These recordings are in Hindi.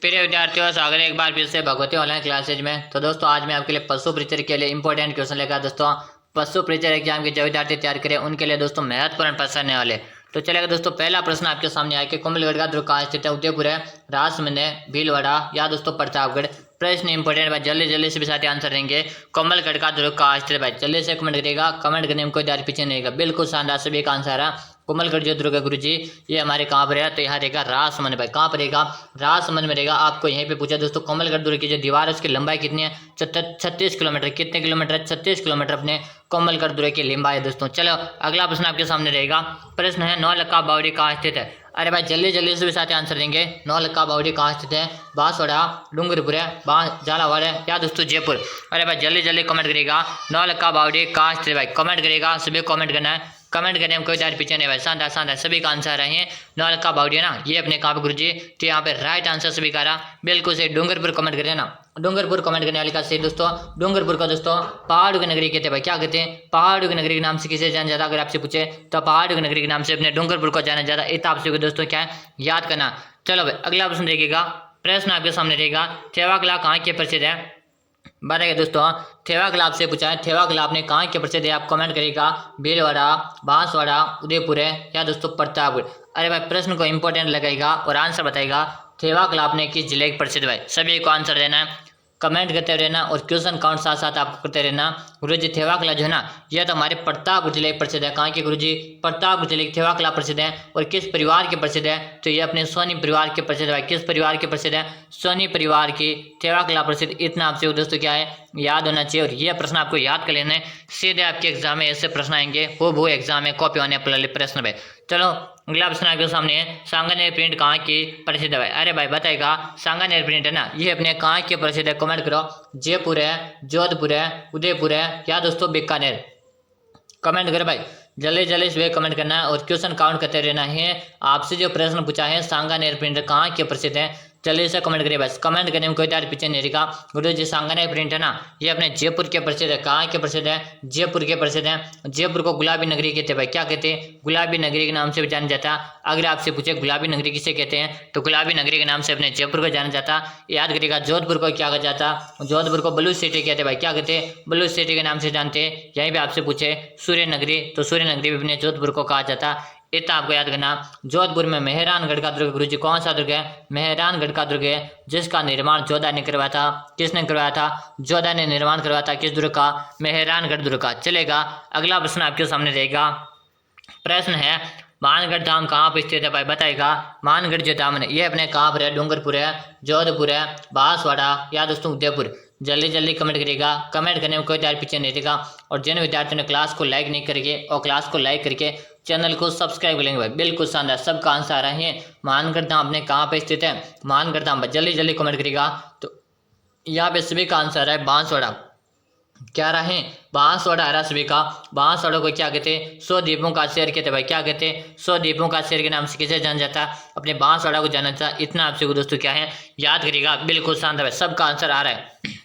प्रिय विद्यार्थियों, स्वागत है एक बार फिर से भगवती ऑनलाइन क्लासेज में। तो दोस्तों, आज मैं आपके लिए पशु परिचय के लिए इंपॉर्टेंट क्वेश्चन लेकर दोस्तों पशु परिचय एग्जाम के जो विद्यार्थी तैयार करें उनके लिए दोस्तों महत्वपूर्ण प्रश्न आने वाले। तो चलेगा दोस्तों, पहला प्रश्न आपके सामने आया कि कोमलगढ़ का दुर्ग कहाँ स्थित है? उदयपुर है, राजसमंद है, भीलवाड़ा या दोस्तों प्रतापगढ़। प्रश्न इंपॉर्टेंट भाई, जल्दी से भी साथी आंसर देंगे। कोमलगढ़ का दुर्ग कहाँ स्थित है भाई? जल्दी से कमेंट करेगा, कमेंट करने में कोई देर पीछे नहीं रहेगा। बिल्कुल शानदार, सभी का आंसर है कोमलगढ़ जो दुर्ग है गुरु जी, ये हमारे कहाँ पर है? तो यहाँ रहेगा राजसमंद भाई। कहाँ पर रहेगा? राजसमंद में रहेगा। आपको यहीं पे पूछा दोस्तों, कोमलगढ़ दुर्ग की जो दीवार है उसकी लंबाई कितनी है? 36 किलोमीटर। कितने किलोमीटर है? 36 किलोमीटर अपने कोमलगढ़ दुर्ग की लंबाई है दोस्तों। चलो अगला प्रश्न आपके सामने रहेगा। प्रश्न है नौलखा बावड़ी कहाँ स्थित है? अरे भाई जल्दी से भी साथ आंसर देंगे। नौलखा बावड़ी कहाँ स्थित है? बांसवाड़ा, डूंगरपुर है, झालावाड़ है या दोस्तों जयपुर। अरे भाई जल्दी कमेंट करेगा। नौलखा बावड़ी कहाँ स्थित है भाई? कमेंट करेगा, सभी कमेंट करना है। कमेंट करने में कोई दार पीछे नहीं भाई। शानदार सभी का आंसर रहे हैं नौलखा बावड़ी है ना, ये अपने कहाँ पे गुरु जी? तो यहाँ पे राइट आंसर सभी का रहा बिल्कुल से। डूंगरपुर कमेंट करें ना, डूंगरपुर कमेंट करने वाले का सही दोस्तों। डूंगरपुर का दोस्तों पहाड़ों की नगरी कहते हैं भाई। क्या कहते हैं? पहाड़ों की नगरी के नाम से किसे जाना जाता? अगर आपसे पूछे तो पहाड़ों की नगरी के नाम से अपने डूंगरपुर को जाना जाता। इतना आपसे दोस्तों क्या है याद करना। चलो भाई अगला प्रश्न देखिएगा। प्रश्न आपके सामने रहेगा, थेवा किला कहाँ के प्रसिद्ध है? बताइए दोस्तों, थेवा किला आपसे पूछा है, थेवा किला आपने कहाँ के प्रसिद्ध है? आप कमेंट करिएगा। भीलवाड़ा, बांसवाड़ा, उदयपुर है या दोस्तों प्रतापगढ़। अरे भाई प्रश्न को इंपॉर्टेंट लगाएगा और आंसर बताएगा। थेवा किला आपने किस जिले के प्रसिद्ध भाई? सभी को आंसर देना है, कमेंट करते रहना और क्वेश्चन काउंट साथ साथ आपको करते रहना। गुरु जी थेवा किला जो है ना, यह तो हमारे प्रतापगढ़ जिले के प्रसिद्ध है। कहाँ के गुरु जी? प्रतापगढ़ जिले के थेवा किला प्रसिद्ध है। और किस परिवार के प्रसिद्ध है? तो ये अपने सोनी परिवार के प्रसिद्ध है। किस परिवार के प्रसिद्ध है? सोनी परिवार की थेवा किला प्रसिद्ध। इतना आपसे दोस्तों क्या है याद होना चाहिए। और यह प्रश्न आपको याद कर लेना है, सीधे आपके एग्जाम में ऐसे प्रश्न आएंगे, वो एग्जाम में कॉपी होने वाले प्रश्न भाई। चलो अगला प्रश्न आपके सामने है, सांगानेर प्रिंट कहाँ की प्रसिद्ध है? अरे भाई बताएगा। सांगानेर प्रिंट है ना, ये अपने कहाँ के प्रसिद्ध है? कमेंट करो। जयपुर है, जोधपुर है, उदयपुर है या दोस्तों बीकानेर। कमेंट करो भाई, जल्दी से कमेंट करना है और क्वेश्चन काउंट करते रहना है। आपसे जो प्रश्न पूछा है सांगानेर प्रिंट कहाँ के प्रसिद्ध है, जल्दी से कमेंट करिए बस। कमेंट करने में कोई दार पीछे नहीं रहेगा। गुरु जी सांगानेर प्रिंट है ना, ये अपने जयपुर के प्रसिद्ध है। कहाँ के प्रसिद्ध है? जयपुर के प्रसिद्ध है। जयपुर को गुलाबी नगरी कहते हैं भाई। क्या कहते हैं? गुलाबी नगरी के नाम से भी जाना जाता है। अगर आपसे पूछे गुलाबी नगरी किसे कहते हैं, तो गुलाबी नगरी के नाम से अपने जयपुर को जाना जाता। याद करिएगा। जोधपुर को क्या कहा जाता? जोधपुर को ब्लू सिटी कहते हैं भाई। क्या कहते हैं? ब्लू सिटी के नाम से जानते हैं। यहीं पे आपसे पूछे सूर्य नगरी, तो सूर्य नगरी भी अपने जोधपुर को कहा जाता। इतना आपको याद करना। जोधपुर में मेहरानगढ़ का दुर्ग गुरु जी कौन सा दुर्ग है? मेहरानगढ़ का दुर्ग है, जिसका निर्माण जोधा ने करवाया था। किसने करवाया था? जोधा ने निर्माण करवाया था। किस दुर्ग का? मेहरानगढ़ दुर्ग का। चलेगा अगला प्रश्न आपके सामने रहेगा। प्रश्न है मानगढ़ धाम कहाँ पर स्थित है भाई? बताएगा। मानगढ़ जो धाम है ये अपने कहाँ पर है? डूंगरपुर है, जोधपुर है, बांसवाड़ा या दोस्तों उदयपुर। जल्दी कमेंट करिएगा। कमेंट करने में कोई दार पीछे नहीं रहेगा। और जिन विद्यार्थियों ने क्लास को लाइक नहीं करेंगे और क्लास को लाइक करके चैनल को सब्सक्राइब कर लेंगे भाई। बिल्कुल शानदार, सबका आंसर आ रहा है। मानगढ़ धाम अपने कहाँ पे स्थित है? मानगढ़ धाम जल्दी कमेंट करिएगा। तो यहाँ पे सभी का आंसर है बांसवाड़ा। क्या रहे? बांसवाड़ा आ रहा सभी का। बांसवाड़ा को क्या कहते हैं? 100 द्वीपों का शहर कहते हैं भाई। क्या कहते हैं? 100 द्वीपों का शहर के नाम से किसे जाना जाता? अपने बांसवाड़ा को जाना जाता। इतना आपसे दोस्तों क्या है याद करिएगा। बिल्कुल शानदार है, सबका आंसर आ रहा है।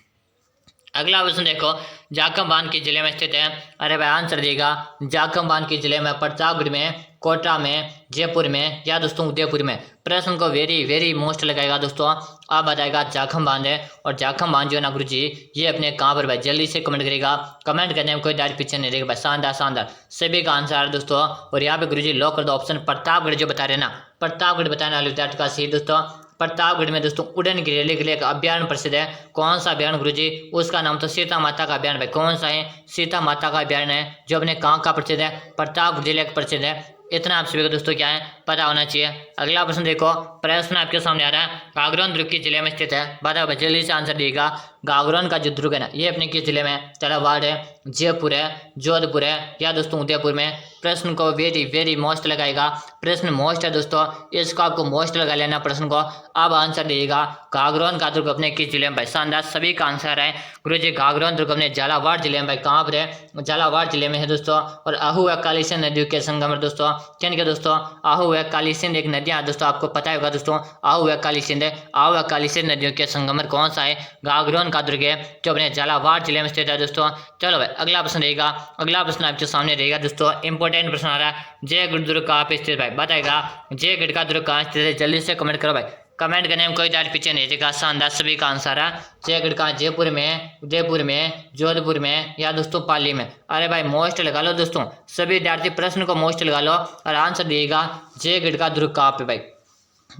अगला प्रश्न देखो, जाखम बांध किस जिले में स्थित है? अरे भाई आंसर देगा। जाखम बांध किस जिले में? प्रतापगढ़ में, कोटा में, जयपुर में या दोस्तों उदयपुर में। प्रश्न को वेरी मोस्ट लगाएगा दोस्तों। आप बताएगा जाखम बांध है। और जाखम बांध जो है ना गुरु जी, ये अपने कहाँ पर भाई? जल्दी से कमेंट करेगा। कमेंट करने में कोई दार पीछे नहीं रहेगा भाई। शानदार सभी का आंसर है दोस्तों। और यहाँ पे गुरु जी लॉक कर दो ऑप्शन प्रतापगढ़ जो बता रहे ना, प्रतापगढ़ बताने वाले विद्यार्थी का सही दोस्तों। प्रतापगढ़ में दोस्तों उड़न गिरेले के लिए एक अभ्यारण्य प्रसिद्ध है। कौन सा अभ्यारण्य गुरु जी? उसका नाम तो सीता माता का अभ्यारण्य है। कौन सा है? सीता माता का अभ्यारण्य है, जो अपने कहाँ का प्रसिद्ध है? प्रतापगढ़ जिले का प्रसिद्ध है। इतना आप सभी को दोस्तों क्या है पता होना चाहिए। अगला प्रश्न देखो। प्रश्न आपके सामने आ रहा है, गागरोन दुर्ग किस जिले में स्थित है? बताओ जल्दी से आंसर दिएगा। गागरोन का जो दुर्ग है ना, ये अपने किस जिले में? झालावाड़ है, जयपुर है, जोधपुर है या दोस्तों उदयपुर में। प्रश्न को वेरी मोस्ट लगाएगा। प्रश्न मोस्ट है दोस्तों, इसको आपको मोस्ट लगा लेना प्रश्न को। अब आंसर दिएगा। गागरोन का दुर्ग अपने किस जिले में भाई? शानदार, सभी का आंसर है गुरु जी। गागरोन दुर्ग अपने झालावाड़ जिले में भाई। कहाँ पर है? झालावाड़ जिले में है दोस्तों। और आहू व काली सिंध नदियों के संगम है दोस्तों। क्या दोस्तों? आहू व काली सिंध एक नदियाँ दोस्तों, आपको पता होगा दोस्तों। आहू व काली सिंध, आहू व काली सिंध नदियों के संगम कौन सा है? गागरोन का दुर्ग है, जो अपने झालावाड़ जिले में स्थित है दोस्तों। चलो भाई अगला प्रश्न रहेगा। अगला प्रश्न आपके सामने रहेगा दोस्तों, इंपॉर्टेंट प्रश्न आ रहा है। जयगढ़ दुर्ग कहाँ पे स्थित भाई? बताएगा। जयगढ़ का दुर्ग कहाँ स्थित है? जल्दी से कमेंट करो भाई। कमेंट करने में कोई डाट पीछे नहीं रहेगा। शानदार, सभी का आंसर है जयगढ़ का जयपुर में, उदयपुर में, जोधपुर में या दोस्तों पाली में। अरे भाई मोस्ट लगा लो दोस्तों, सभी विद्यार्थी प्रश्न को मोस्ट लगा लो और आंसर दिएगा जयगढ़ का दुर्ग कहाँ पे भाई।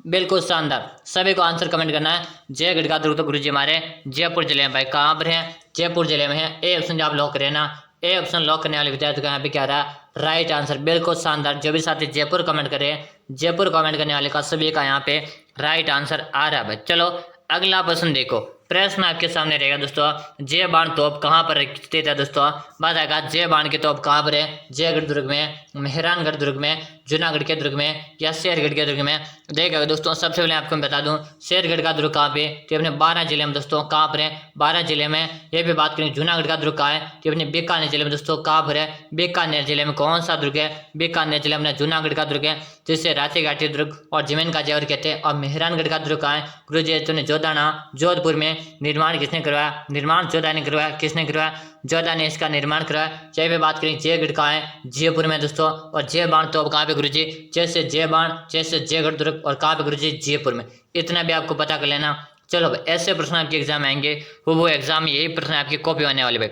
बिल्कुल शानदार, सभी को आंसर कमेंट करना है। जयगढ़ का दुर्ग तो गुरुजी हमारे जयपुर जिले में भाई। कहाँ पर है? जयपुर जिले में है। ए ऑप्शन आप लॉक करें ना, ए ऑप्शन लॉक करने वाले विद्यार्थी का यहाँ पे क्या रहा है? Right answer. बिल्कुल शानदार, जो भी साथी जयपुर कमेंट करे, जयपुर कमेंट करने वाले का सभी का यहाँ पे राइट आंसर आ रहा है भाई। चलो अगला प्रश्न देखो, प्रश्न आपके सामने रहेगा दोस्तों, जय बाण तोप कहाँ पर स्थित है दोस्तों? बात आएगा जय बाण की तोप कहाँ पर है? जयगढ़ दुर्ग में, मेहरानगढ़ दुर्ग में, जूनागढ़ के दुर्ग में या शेरगढ़ के दुर्ग में? देखिएगा दोस्तों, सबसे पहले आपको मैं बता दूं शेरगढ़ का दुर्ग कहाँ पे, तो अपने 12 जिले में दोस्तों। कहाँ पर है? 12 जिले में। ये भी बात करें जूनागढ़ का दुर्ग कहाँ है, तो अपने बीकानेर जिले में दोस्तों। कहाँ पर है? बीकानेर जिले में। कौन सा दुर्ग है? बीकानेर जिले में जूनागढ़ का दुर्ग है, जिसे राठी घाटी दुर्ग और जमीन का जेवर कहते हैं। और मेहरानगढ़ का दुर्ग कहाँ है? गुरुजी ने जोधाना जोधपुर में। निर्माण किसने करवाया? निर्माण जोधा ने करवाया। किसने करवाया? जोधा ने इसका निर्माण करवाया। जय पे बात करें जयगढ़ कहाँ है? जयपुर में दोस्तों। और जय बाण तो कहाँ पे गुरुजी? जैसे जय बाण, जैसे जयगढ़ दुर्ग और कहाँ पे गुरुजी? जयपुर में। इतना भी आपको पता कर लेना। चलो भाई, ऐसे प्रश्न आपके एग्जाम में आएंगे, वो एग्जाम में यही प्रश्न आपकी कॉपी होने वाले भाई।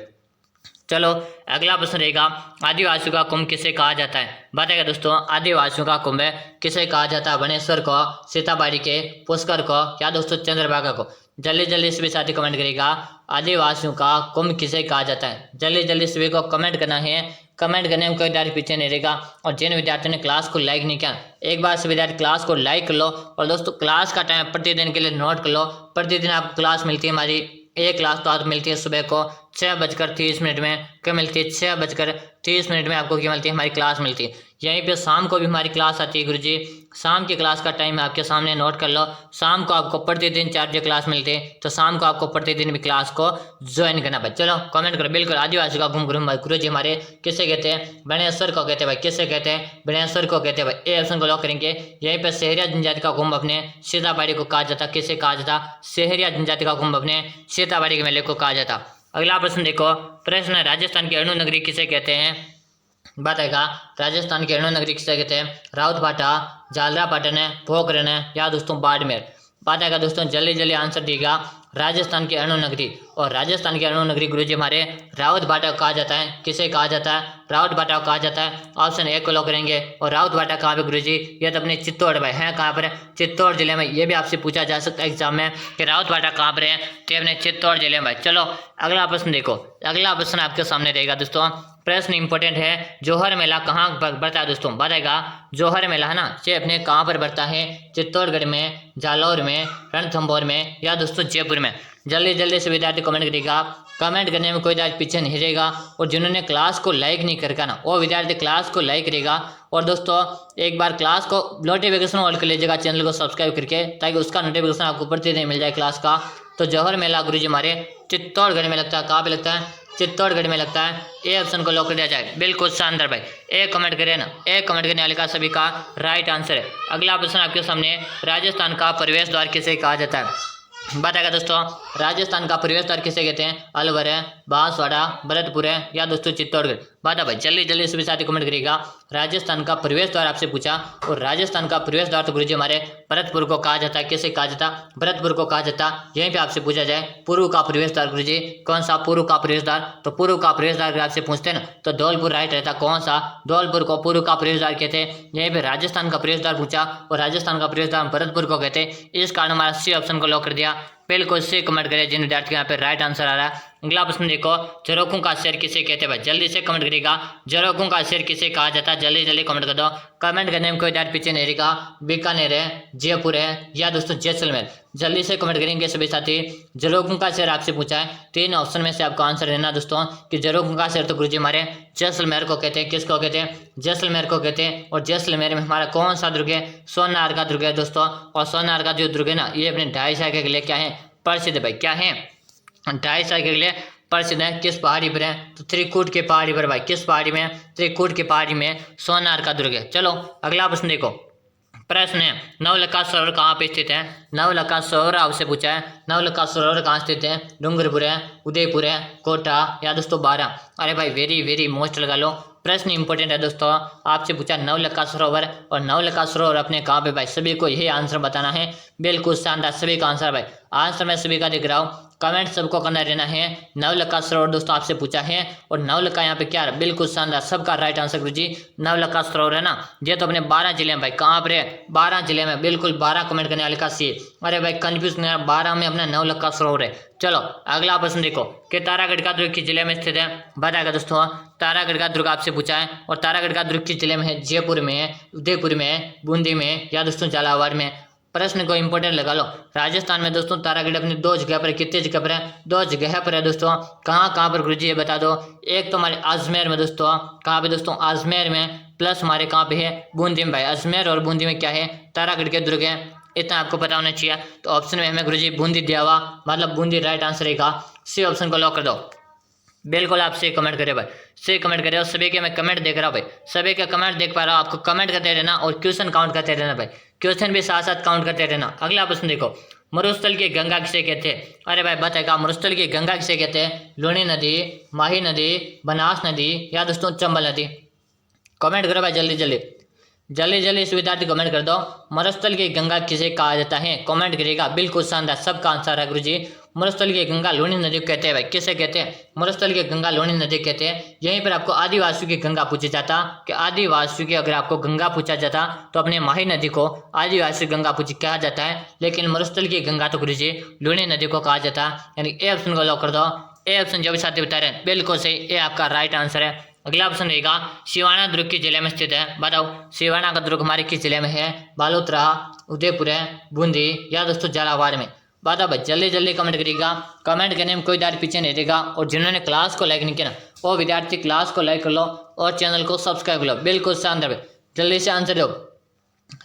चलो अगला प्रश्न रहेगा, आदिवासियों का कुंभ किसे कहा जाता है? बताएगा दोस्तों, आदिवासियों का कुंभ किसे कहा जाता है? बनेश्वर को, सीताबाड़ी के, पुष्कर को या दोस्तों चंद्रभागा को? जल्दी जल्दी सभी साथी कमेंट करेगा, आदिवासियों का कुंभ किसे कहा जाता है? जल्दी जल्दी सभी को कमेंट करना है। कमेंट करने में कोई विद्यार्थी पीछे नहीं रहेगा। और जिन विद्यार्थियों ने क्लास को लाइक नहीं किया, एक बार सभी विद्यार्थी क्लास को लाइक कर लो। और दोस्तों क्लास का टाइम प्रतिदिन के लिए नोट कर लो। प्रतिदिन आपको क्लास मिलती है हमारी, एक क्लास तो आपको मिलती है सुबह को 6:30 में। क्या मिलती है? 6:30 में आपको क्या मिलती है? हमारी क्लास मिलती है। यहीं पे शाम को भी हमारी क्लास आती है गुरुजी। शाम की क्लास का टाइम आपके सामने नोट कर लो। शाम को आपको प्रतिदिन 4 बजे क्लास मिलती है, तो शाम को आपको प्रतिदिन भी क्लास को ज्वाइन करना भाई। चलो कमेंट करो। बिल्कुल, आदिवासी का कुंभ गुरुजी हमारे किसे कहते हैं? बनेश्वर को कहते हैं भाई। किसे कहते हैं? बनेश्वर को कहते हैं भाई। ए ऑप्शन को लॉक करेंगे। यहीं पर सहरिया जनजाति का कुंभ अपने सीताबाड़ी को कहा जाता। किसे कहा जाता? सहरिया जनजाति का कुंभ अपने सीताबाड़ी के मेले को कहा जाता। अगला प्रश्न देखो, प्रश्न है राजस्थान की अणु नगरी किसे कहते हैं? बताएगा राजस्थान की अणु नगरी किसे कहते हैं? राउतभाटा, झालरापाटन, पोखरण या दोस्तों बाड़मेर? बताएगा दोस्तों, जल्दी जल्दी आंसर देगा। राजस्थान की अणु नगरी, और राजस्थान की अणु नगरी गुरुजी हमारे राउतभाटा को कहा जाता है। किसे कहा जाता है? राउतभाटा को कहा जाता है। ऑप्शन ए को लॉक करेंगे। और राउतभाटा कहाँ पे गुरुजी? ये तो अपने चित्तौड़ में है। कहाँ पर है? चित्तौड़ जिले में। ये भी आपसे पूछा जा सकता है एग्जाम में कि राउतभाटा कहाँ पर है, तो अपने चित्तौड़ जिले में। चलो अगला प्रश्न देखो। अगला प्रश्न आपके सामने रहेगा दोस्तों, प्रश्न इंपॉर्टेंट है, जोहर मेला कहाँ बढ़ता है दोस्तों? बताएगा जोहर मेला है ना, ये अपने कहाँ पर बढ़ता है? चित्तौड़गढ़ में, जालौर में, रणथंभौर में या दोस्तों जयपुर में? जल्दी जल्दी से विद्यार्थी कमेंट करेगा। कमेंट करने में कोई विद्यार्थी पीछे नहीं रहेगा। और जिन्होंने क्लास को लाइक नहीं करका ना, वो विद्यार्थी क्लास को लाइक करेगा। और दोस्तों एक बार क्लास को नोटिफिकेशन ऑल कर लीजिएगा चैनल को सब्सक्राइब करके, ताकि उसका नोटिफिकेशन आपको प्रतिदिन मिल जाए क्लास का। तो जौहर मेला गुरुजी हमारे चित्तौड़गढ़ में लगता है। कहाँ पे लगता है? चित्तौड़गढ़ में लगता है। ए ऑप्शन को लॉक कर दिया जाए। बिल्कुल शानदार भाई, ए कमेंट करें ना, ए कमेंट करने वाले का सभी का राइट आंसर है। अगला प्रश्न आपके सामने, राजस्थान का प्रवेश द्वार किसे कहा जाता है? बताएगा दोस्तों, राजस्थान का प्रवेश द्वार किसे कहते हैं? अलवर है, बांसवाड़ा, भरतपुर है या दोस्तों चित्तौड़गढ़? बता भाई, जल्दी जल्दी सभी साथी कमेंट करेगा। राजस्थान का प्रवेश द्वार आपसे पूछा, और राजस्थान का प्रवेश द्वार तो गुरुजी हमारे भरतपुर को कहा जाता है। किसे कहा जाता? भरतपुर को कहा जाता। यहीं पे आपसे पूछा जाए पूर्व का प्रवेश द्वार गुरुजी कौन सा? पूर्व का प्रवेश द्वार, तो पूर्व का प्रवेश द्वार आपसे पूछते हैं ना, तो धौलपुर राइट रहता। कौन सा? धौलपुर को पूर्व का प्रवेश द्वार कहते हैं। यहीं पे राजस्थान का प्रवेश द्वार पूछा, और राजस्थान का प्रवेश द्वार भरतपुर को कहते हैं। इस कारण हमारा सी ऑप्शन को लॉक कर दिया। बिल्कुल से कमेंट करें जिन विद्यार्थी के यहाँ पे राइट आंसर आ रहा है। अगला प्रश्न देखो, झरोखों का शहर किसे कहते हैं भाई? जल्दी से कमेंट करेगा। झरोखों का शहर किसे कहा जाता है? जल्दी जल्दी कमेंट कर दो। कमेंट करने में कोई विद्यार्थी पीछे नहीं रहेगा। बीकानेर है, जयपुर है या दोस्तों जैसलमेर? जल्दी से कमेंट करेंगे सभी साथी। झरोखों का शहर आपसे पूछा है, 3 ऑप्शन में से आपको आंसर देना दोस्तों कि झरोखों का शहर तो गुरुजी हमारे जैसलमेर को कहते हैं। किसको कहते हैं? जैसलमेर को कहते हैं। और जैसलमेर में हमारा कौन सा दुर्ग है? सोनार का दुर्ग है दोस्तों। और सोनार का जो दुर्ग है ना, ये अपने 2.5 साल के लिए क्या है? प्रसिद्ध भाई। क्या है? 2.5 साल के लिए प्रसिद्ध है। किस पहाड़ी पर है? तो त्रिकूट के पहाड़ी पर भाई। किस पहाड़ी में? त्रिकूट के पहाड़ी में सोनार का दुर्ग है। चलो अगला प्रश्न देखो। प्रश्न है, नवलखा सरोवर कहाँ पे स्थित है? नवलखा सरोवर आपसे पूछा है। नवलखा सरोवर कहाँ स्थित है? डूंगरपुर है, उदयपुर है, कोटा या दोस्तों बारा? अरे भाई वेरी वेरी मोस्ट लगा लो। प्रश्न इंपॉर्टेंट है दोस्तों, आपसे पूछा नवलखा सरोवर, और नवलखा सरोवर अपने कहाँ पे भाई, सभी को यही आंसर बताना है। बिल्कुल शानदार, सभी का आंसर भाई, आंसर मैं सभी का दिख रहा हूँ, कमेंट सबको करना रहना है। नवलखा सरोवर दोस्तों आपसे पूछा है, और नवलखा यहाँ पे क्या है, बिल्कुल शानदार, सबका राइट आंसर गुरुजी नवलखा सरोवर है ना। ये तो अपने 12 जिले में भाई, कहाँ पर है, 12 जिले में, बिल्कुल 12 कमेंट करने वाले का सी। अरे भाई कंफ्यूज नहीं, 12 में अपना नवलखा सरोवर है। चलो अगला प्रश्न देखो कि तारागढ़ का दुर्ग किस जिले में स्थित है, बताएगा दोस्तों। तारागढ़ का दुर्ग आपसे पूछा है, और तारागढ़ का दुर्ग किस जिले में है, जयपुर में है, उदयपुर में, बूंदी में, या दोस्तों झालावाड़ में। प्रश्न को इंपॉर्टेंट लगा लो। राजस्थान में दोस्तों तारागढ़ अपनी 2 जगह पर, कितने जगह पर है, 2 जगह पर है दोस्तों। कहाँ कहाँ पर गुरुजी ये बता दो। एक तो हमारे अजमेर में दोस्तों, कहाँ पे दोस्तों, अजमेर में, प्लस हमारे कहाँ पे है, बूंदी में भाई। अजमेर और बूंदी में क्या है, तारागढ़ के दुर्ग है, इतना आपको पता होना चाहिए। तो ऑप्शन में हमें गुरुजी बूंदी दिया हुआ, मतलब बूंदी राइट आंसर रहेगा। सी ऑप्शन को लॉक कर दो। बिल्कुल आप सही कमेंट करें भाई, सही कमेंट करें, और सभी के मैं कमेंट देख रहा हूँ भाई, सभी के कमेंट देख पा रहा हूँ। आपको कमेंट करते रहना और क्वेश्चन काउंट करते रहना भाई, क्वेश्चन भी साथ साथ काउंट करते रहना। अगला प्रश्न देखो, मरुस्थल की गंगा किसे कहते हैं। अरे भाई बताएगा, मरुस्थल की गंगा किसे कहते हैं, लूनी नदी, माही नदी, बनास नदी, या दोस्तों चंबल नदी। कमेंट करो भाई जल्दी जल्दी, जल्दी जल्दी इस विद्यार्थी कमेंट कर दो। मरुस्थल की गंगा किसे कहा जाता है, कमेंट करेगा। बिल्कुल शानदार, सबका आंसर है गुरुजी मरुस्थल की गंगा लूनी नदी को कहते हैं भाई। किसे कहते हैं, मरुस्थल की गंगा लूनी नदी कहते हैं। यहीं पर आपको आदिवासियों की गंगा पूछा जाता कि आदिवासियों की अगर आपको गंगा पूछा जाता तो अपने माही नदी को आदिवासी गंगा पूछी कहा जाता है, लेकिन मरुस्थल की गंगा तो गुरुजी लूनी नदी को कहा जाता है। यानी ए ऑप्शन को लॉक कर दो। ए ऑप्शन जो भी साथी बता रहे हैं बिल्कुल सही, ए आपका राइट आंसर है। अगला ऑप्शन रहेगा, सिवाना दुर्ग किस जिले में स्थित है, बताओ। सिवाना का दुर्ग हमारे किस जिले में है, बालोतरा, उदयपुर है, बूंदी, या दोस्तों झालावाड़ में। बताओ भाई जल्दी जल्दी कमेंट करिएगा, कमेंट करने में कोई दार पीछे नहीं रहेगा। और जिन्होंने क्लास को लाइक नहीं किया ना, वो विद्यार्थी क्लास को लाइक कर लो और चैनल को सब्सक्राइब कर लो। बिल्कुल शानदार भाई, जल्दी से आंसर दो।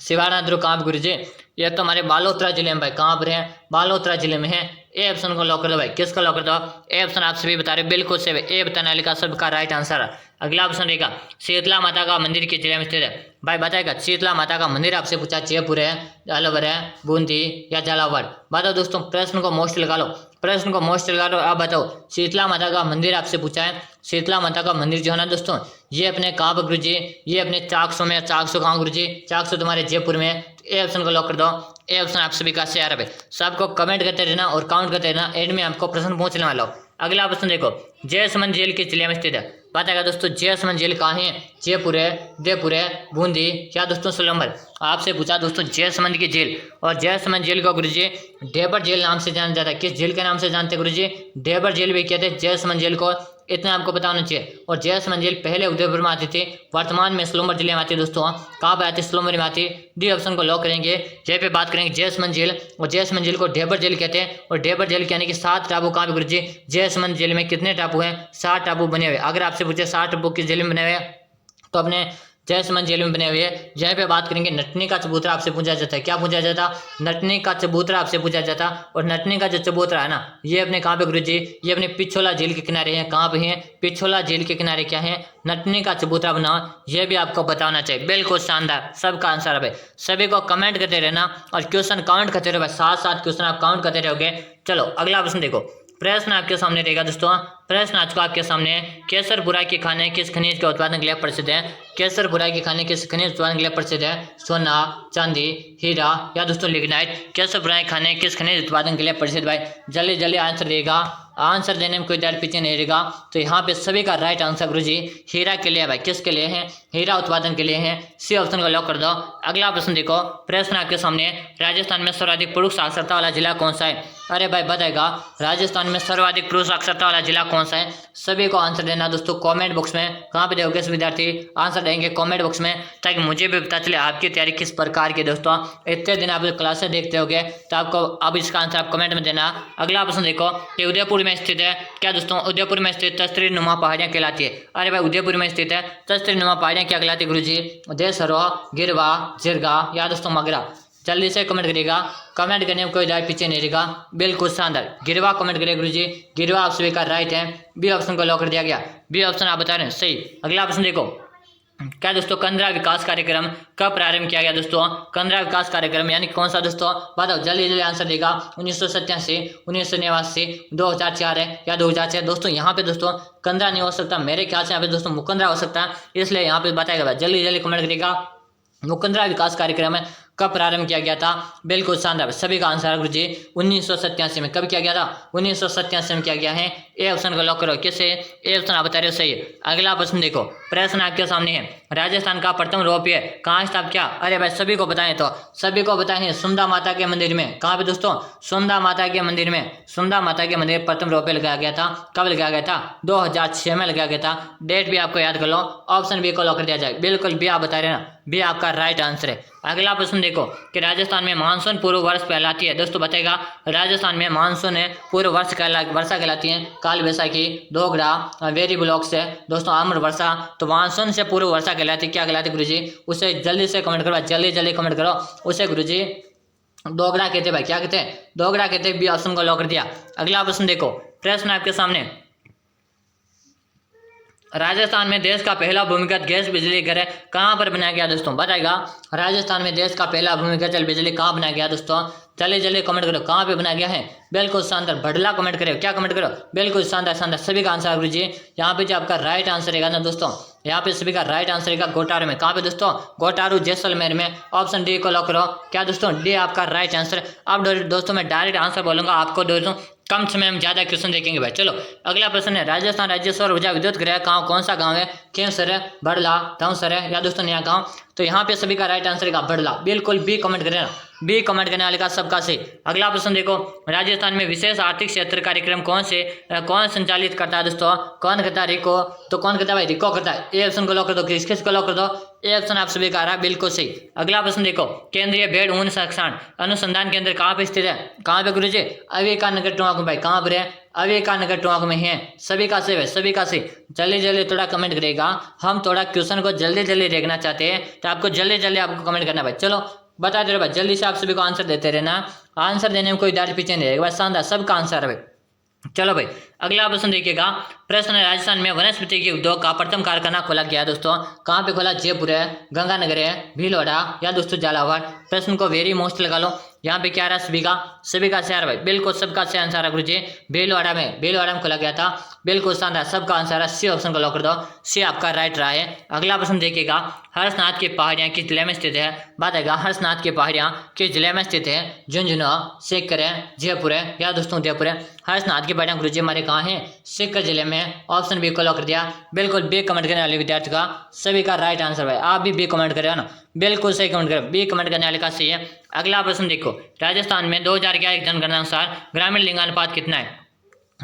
सिवाना दुर्ग कहाँ पर गुरुजी, ये तो हमारे बालोतरा जिले में भाई, कहाँ पर है, बालोतरा जिले में है। ए ऑप्शन को लॉक कर दो भाई, किसको लॉक कर दो, ए ऑप्शन आप सभी बता रहे हो, बिल्कुल से ए बताने वाले का सबका राइट आंसर है। अगला ऑप्शन रहेगा, शीतला माता का मंदिर किस जिले में स्थित है, भाई बताएगा। शीतला माता का मंदिर आपसे पूछा, जयपुर है, अलवर है, बूंदी, या झालावाड़। बताओ दोस्तों, प्रश्न को मोस्ट लगा लो, प्रश्न को मोस्ट लगा लो। अब बताओ शीतला माता का मंदिर आपसे पूछा है, शीतला माता का मंदिर जो है ना दोस्तों, ये अपने कहाँ पर गुरुजी, ये अपने चाकसू में। चाकसू कहाँ गुरुजी, चाकसू तुम्हारे जयपुर में। ए ऑप्शन को लॉक कर दो। ए ऑप्शन आप सभी का शेयर है। सबको कमेंट करते रहना और काउंट करते रहना, एंड में आपको प्रश्न पहुंचने वाला हो। अगला प्रश्न देखो, जयसमंद झील किस जिले में स्थित है, बताएगा दोस्तों। जयसमंद झील कहाँ है, जयपुर है, उदयपुर है, बूंदी, या दोस्तों सोलंबर। आपसे पूछा दोस्तों जयसमंद की झील, और जयसमंद झील को गुरुजी ढेबर झील नाम से जाना जाता है। किस झील के नाम से जानते हैं गुरुजी, ढेबर झील भी कहते हैं जयसमंद झील को, इतना आपको पता होना चाहिए। और जयसमंद झील पहले उदयपुर में आती थी, वर्तमान में सोलंबर जिले में आती है दोस्तों। कहाँ पर आती है, सोलंबर में आती है। डी ऑप्शन को लॉक करेंगे। जय पे बात करेंगे जयसमंद झील, और जयसमंद झील को ढेबर झील कहते हैं। और ढेबर झील यानी कि 7 टापू कहाँ पे गुरुजी, जयसमंद झील में कितने टापू हैं, 7 टापू बने हुए। अगर आपसे पूछे 7 टापू किस झील में बने हुए, तो अपने जयसमंद झील में बने हुए हैं। जहाँ पे बात करेंगे नटनी का चबूतरा आपसे पूछा जाता है, क्या पूछा जाता, नटनी का चबूतरा आपसे पूछा जाता। और नटनी का जो चबूतरा है ना, ये अपने कहाँ पे गुरुजी, ये अपने पिछोला झील के किनारे हैं। कहाँ पे हैं, पिछोला झील के किनारे क्या है, नटनी का चबूतरा बना, ये भी आपको बताना चाहिए। बिल्कुल शानदार, सबका आंसर है भाई। सभी को कमेंट करते रहना और क्वेश्चन काउंट करते रहो भाई, साथ साथ क्वेश्चन आप काउंट करते रहोगे। चलो अगला प्रश्न देखो, प्रश्न आपके सामने रहेगा दोस्तों। प्रश्न आज को आपके सामने, केसर बुराई के खाने किस खनिज के उत्पादन के लिए प्रसिद्ध है, केसर बुराई के खाने किस खनिज उत्पादन के लिए प्रसिद्ध है, सोना, चांदी, हीरा, या दोस्तों लिग्नाइट। केसर बुराई खाने किस खनिज उत्पादन के लिए प्रसिद्ध भाई, जल्दी जल्दी आंसर देगा। आंसर देने में कोई देर पीछे नहीं रहेगा। तो यहाँ पे सभी का राइट आंसर गुरुजी हीरा के लिए भाई, किसके लिए है, हीरा उत्पादन के लिए है। सी ऑप्शन को लॉक कर दो। अगला प्रश्न देखो, प्रश्न आपके सामने, राजस्थान में सर्वाधिक पुरुष साक्षरता वाला जिला कौन सा है। अरे भाई बताएगा, राजस्थान में सर्वाधिक पुरुष साक्षरता वाला जिला कौन सा है। सभी को आंसर देना दोस्तों कमेंट बॉक्स में। कहाँ पे दोगे विद्यार्थी, आंसर देंगे कमेंट बॉक्स में, ताकि मुझे भी पता चले आपकी तैयारी किस प्रकार की। दोस्तों इतने दिन आप क्लासेस देखते होगे, तो आपको अब इसका आंसर आप कमेंट में देना। अगला प्रश्न देखो कि उदयपुर में स्थित है, क्या दोस्तों उदयपुर में स्थित तस्तरी नुमा पहाड़ियाँ कहलाती है। अरे भाई उदयपुर में स्थित है तस्तरी नुमा पहाड़ियाँ क्या कहलाती है गुरुजी, देसरो, गिरवा, जिरगा, या दोस्तों मगरा। जल्दी से कमेंट करिएगा, कमेंट करने में कोई राय पीछे नहीं रहेगा। बिल्कुल शानदार, गिरवा कमेंट करिए गुरुजी, गिरवा आप सभी का राइट है। बी ऑप्शन को लॉक कर दिया गया, बी ऑप्शन आप बता रहे हैं सही। अगला प्रश्न देखो, क्या दोस्तों, कंदरा विकास कार्यक्रम कब प्रारंभ किया गया दोस्तों? कंदरा विकास कार्यक्रम यानी कौन सा दोस्तों? बताओ, जल्दी जल्दी आंसर देगा। 1987, 1989, 2004 है या 2006? दोस्तों यहाँ पे दोस्तों कंदरा नहीं हो सकता, मेरे ख्याल से यहाँ पे दोस्तों मुकंदरा हो सकता है, इसलिए यहाँ पे बताएगा। जल्दी जल्दी कमेंट करेगा। मुकंदरा विकास कार्यक्रम है कब प्रारंभ किया गया था? बिल्कुल शानदार, सभी का आंसर गुरुजी 1987 में। कब किया गया था? 1987 में किया गया है। ए ऑप्शन को लॉक करो। किससे? ए ऑप्शन आप बता रहे हो सही है। अगला प्रश्न देखो, प्रश्न आपके सामने है, राजस्थान का प्रथम रोपवे कहाँ स्थापित किया? अरे भाई सभी को बताएं, तो सभी को बताए हैं सुंदा माता के मंदिर में। कहाँ पे दोस्तों? सुंदा माता के मंदिर में। सुंदा माता के मंदिर प्रथम रोपवे लगाया गया था। कब लगाया गया था? 2006 में लगाया गया था। डेट भी आपको याद कर लो। ऑप्शन बी को लॉक कर दिया जाए। बिल्कुल बी आप बता रहे ना, बी आपका राइट आंसर है। अगला प्रश्न देखो कि राजस्थान में मानसून पूर्व वर्ष कहलाती है। दोस्तों बताएगा, राजस्थान में मानसून पूर्व वर्षा कहलाती है। काल वैसाखी, दोगड़ा, वेरी ब्लॉक से दोस्तों आम्र वर्षा, तो मानसून से पूर्व वर्षा कहलाती है। क्या कहलाती है गुरुजी? उसे जल्दी से कमेंट करो, जल्दी जल्दी कमेंट करो। उसे गुरुजी दोगड़ा कहते भाई। क्या कहते हैं? दोगड़ा कहते। बी ऑप्शन को लॉक कर दिया। अगला प्रश्न देखो, प्रश्न आपके सामने, राजस्थान में देश का पहला भूमिगत गैस बिजली घर कहाँ पर बनाया गया? दोस्तों बताएगा, राजस्थान में देश का पहला भूमिगत जल बिजली कहाँ बनाया गया? दोस्तों जल्दी जल्दी कमेंट करो, कहाँ पे बनाया गया है? बिल्कुल शानदार, भड़ला कमेंट करो। क्या कमेंट करो? बिल्कुल शानदार शानदार, सभी का आंसर गुरुजी। यहाँ पे जो आपका राइट आंसर रहेगा ना दोस्तों, यहाँ पे सभी का राइट आंसर रहेगा गोटारू में। कहाँ पे दोस्तों? गोटारू जैसलमेर में। ऑप्शन डी को लॉक करो। क्या दोस्तों? डी आपका राइट आंसर। अब दोस्तों मैं डायरेक्ट आंसर बोलूंगा, आपको दोस्तों कम समय में ज्यादा क्वेश्चन देखेंगे भाई। चलो अगला प्रश्न है, राजस्थान राज्य सौर ऊर्जा विद्युत गृह गाँव कौन सा गाँव है? खेमसर है, बड़ला, धौसर है या दोस्तों नया गाँव? तो यहाँ पे सभी का राइट आंसर रहेगा बड़ला। बिल्कुल बी कमेंट करें, बी कमेंट करने वाले का सबका सही। अगला प्रश्न देखो, राजस्थान में विशेष आर्थिक क्षेत्र कार्यक्रम कौन संचालित करता है? दोस्तों कौन करता है? रिको। तो कौन करता है भाई? रिको करता है। ए ऑप्शन को लॉक कर दो। किस को लॉक कर दो? ए ऑप्शन आप सभी का आ रहा है, बिल्कुल सही। अगला प्रश्न देखो, केंद्रीय भेड़ ऊन संरक्षण अनुसंधान केंद्र कहाँ पे स्थित है? कहाँ पे गुरुजी? अविका नगर टोंक भाई। कहाँ पर है? अविका नगर टोंक में है। सभी का सही है, सभी का सही। जल्दी जल्दी थोड़ा कमेंट करेगा, हम थोड़ा क्वेश्चन को जल्दी जल्दी देखना चाहते हैं, तो आपको जल्दी जल्दी आपको कमेंट करना भाई। चलो बता दे रहे भाई, जल्दी से आप सभी को आंसर देते रहना। आंसर देने में कोई दाढ़ पीछे नहीं रहेगा, शानदार, सबका आंसर है भाई। चलो भाई अगला प्रश्न देखिएगा, प्रश्न है, राजस्थान में वनस्पति के उद्योग का प्रथम कारखाना खोला गया दोस्तों। कहाँ पे खोला? जयपुर है, गंगानगर है, भीलवाड़ा या दोस्तों झालावाड़? प्रश्न को वेरी मोस्ट लगा लो। यहाँ पे क्या रहा? सभी का शेयर भाई, बिल्कुल सबका सही आंसर है गुरुजी। भीलवाड़ा में खोला गया था। बिल्कुल शानदार, सबका आंसर है। सी ऑप्शन को लॉक कर दो। सी आपका राइट रहा है। अगला प्रश्न देखिएगा, हर्षनाथ की पहाड़ियाँ किस जिले में स्थित है? बताएगा, हर्षनाथ की पहाड़ियाँ किस जिले में स्थित है? झुंझुनू, सीकर है, जयपुर है या दोस्तों उदयपुर है? हर्षनाथ की पहाड़ियाँ गुरुजी हमारे कहाँ है? सीकर जिले में। ऑप्शन बी को लॉक कर दिया। बिल्कुल बी कमेंट करने वाले विद्यार्थी का सभी का राइट आंसर भाई। आप भी बी कमेंट करें ना, बिल्कुल सही कमेंट करें, बी कमेंट करने वाले का सही है। अगला प्रश्न देखो, राजस्थान में 2011 जनगणना अनुसार ग्रामीण लिंगानुपात कितना है?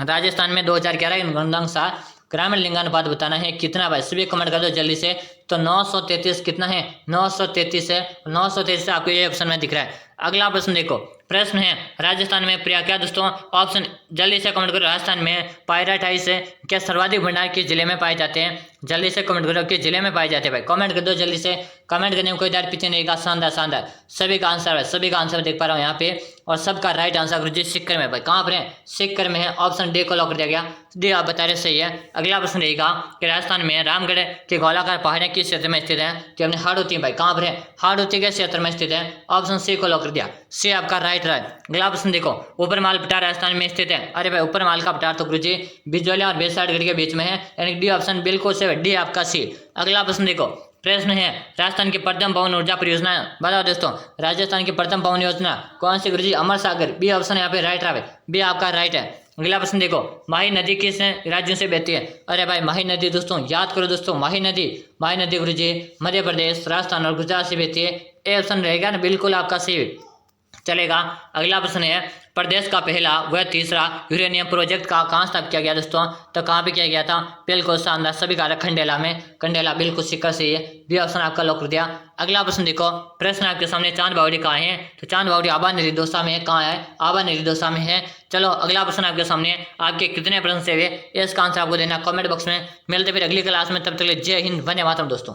राजस्थान में 2011 जनगणना अनुसार ग्रामीण लिंगानुपात बताना है कितना भाई, सभी कमेंट कर दो जल्दी से। तो 933 कितना है? 933 है। 933 आपको ये ऑप्शन में दिख रहा है। अगला प्रश्न देखो, प्रश्न है, राजस्थान में क्या दोस्तों? ऑप्शन जल्दी से कमेंट करो। राजस्थान में पायराटाइस क्या सर्वाधिक भंडार किस जिले में पाए जाते हैं? जल्दी से कमेंट करो किस जिले में पाए जाते हैं भाई, कमेंट कर दो जल्दी से। कमेंट करने में कोई डर पीछे नहीं का, शानदार शानदार, सभी का आंसर है, सभी का आंसर देख पा रहा हूँ यहाँ पे। और सबका राइट आंसर गुरुजी सीकर में भाई। कहाँ पर है? सीकर में है। ऑप्शन डी को लॉक कर दिया गया। डी आप बता रहे सही है। अगला प्रश्न रहेगा कि राजस्थान में रामगढ़ के गोलाकार पहाड़ियाँ किस क्षेत्र में स्थित है? कि हमने हाड़ौती भाई। कहाँ पर है? हाड़ौती के क्षेत्र में स्थित है। ऑप्शन सी को लॉक कर दिया। सी आपका राइट रहा। अगला प्रश्न देखो, ऊपर माल पठार राजस्थान में स्थित है। अरे भाई ऊपर माल का पठार तो गुरुजी बिजौलिया और बेसाड़गढ़ के बीच में है, यानी डी ऑप्शन बिल्कुल से डी आपका सी। अगला प्रश्न देखो, प्रश्न है, राजस्थान की प्रथम पवन ऊर्जा परियोजना बताओ दोस्तों। राजस्थान की प्रथम पवन योजना कौन सी गुरुजी? अमर सागर। बी ऑप्शन यहाँ पे राइट रहा है, बी आपका राइट है। अगला प्रश्न देखो, माही नदी किस राज्यों से बहती है? अरे भाई माही नदी दोस्तों याद करो दोस्तों, माही नदी गुरुजी मध्य प्रदेश, राजस्थान और गुजरात से बहती है। ए ऑप्शन रहेगा ना, बिल्कुल आपका सही चलेगा। अगला प्रश्न है, प्रदेश का पहला व तीसरा यूरेनियम प्रोजेक्ट का कहाँ स्थापित किया गया दोस्तों? तो कहाँ पे किया गया था? बिल्कुल शानदार, सभी का खंडेला में। खंडेला बिल्कुल सिक्कर से है। बी ऑप्शन आपका लॉक कर दिया। अगला प्रश्न देखो, प्रश्न आपके सामने, चांद बावड़ी कहाँ है? तो चांद बावड़ी आबा नदी दौसा में कहाँ है? आबा नदी दौसा में है। चलो अगला प्रश्न आपके सामने, आपके कितने प्रश्न से हुए इसका आंसर आपको देना कमेंट बॉक्स में। मिलते फिर अगली क्लास में, तब तक जय हिंद, वंदे मातरम दोस्तों।